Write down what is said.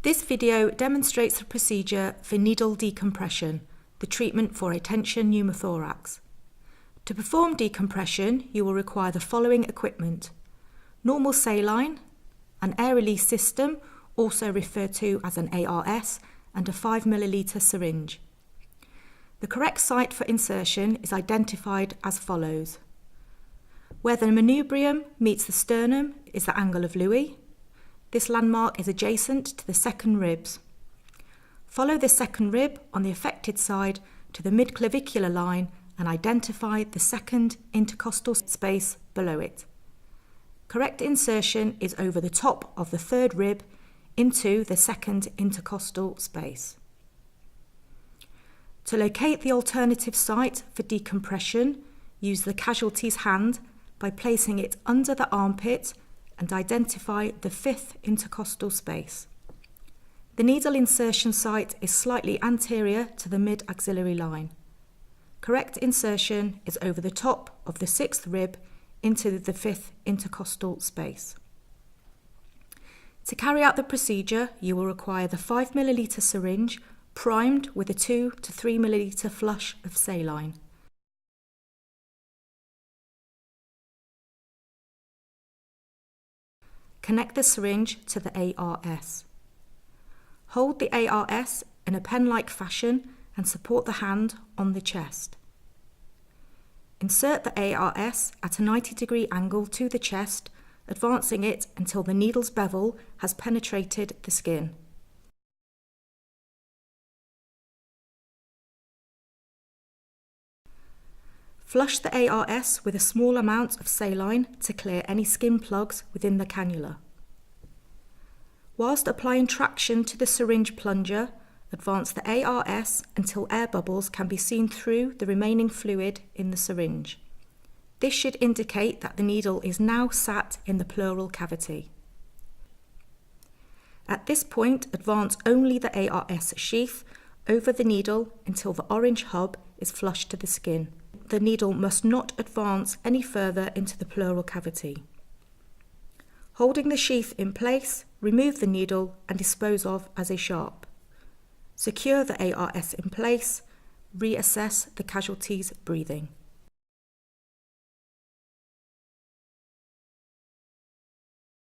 This video demonstrates the procedure for needle decompression, the treatment for a tension pneumothorax. To perform decompression, you will require the following equipment: normal saline, an air release system, also referred to as an ARS, and a 5 ml syringe. The correct site for insertion is identified as follows. Where the manubrium meets the sternum is the angle of Louis. This landmark is adjacent to the second ribs. Follow the second rib on the affected side to the midclavicular line and identify the second intercostal space below it. Correct insertion is over the top of the third rib into the second intercostal space. To locate the alternative site for decompression, use the casualty's hand by placing it under the armpit and identify the fifth intercostal space. The needle insertion site is slightly anterior to the mid-axillary line. Correct insertion is over the top of the sixth rib into the fifth intercostal space. To carry out the procedure, you will require the 5 ml syringe primed with a 2 to 3 ml flush of saline. Connect the syringe to the ARS. Hold the ARS in a pen-like fashion and support the hand on the chest. Insert the ARS at a 90-degree angle to the chest, advancing it until the needle's bevel has penetrated the skin. Flush the ARS with a small amount of saline to clear any skin plugs within the cannula. Whilst applying traction to the syringe plunger, advance the ARS until air bubbles can be seen through the remaining fluid in the syringe. This should indicate that the needle is now sat in the pleural cavity. At this point, advance only the ARS sheath over the needle until the orange hub is flush to the skin. The needle must not advance any further into the pleural cavity. Holding the sheath in place, remove the needle and dispose of as a sharp. Secure the ARS in place. Reassess the casualty's breathing.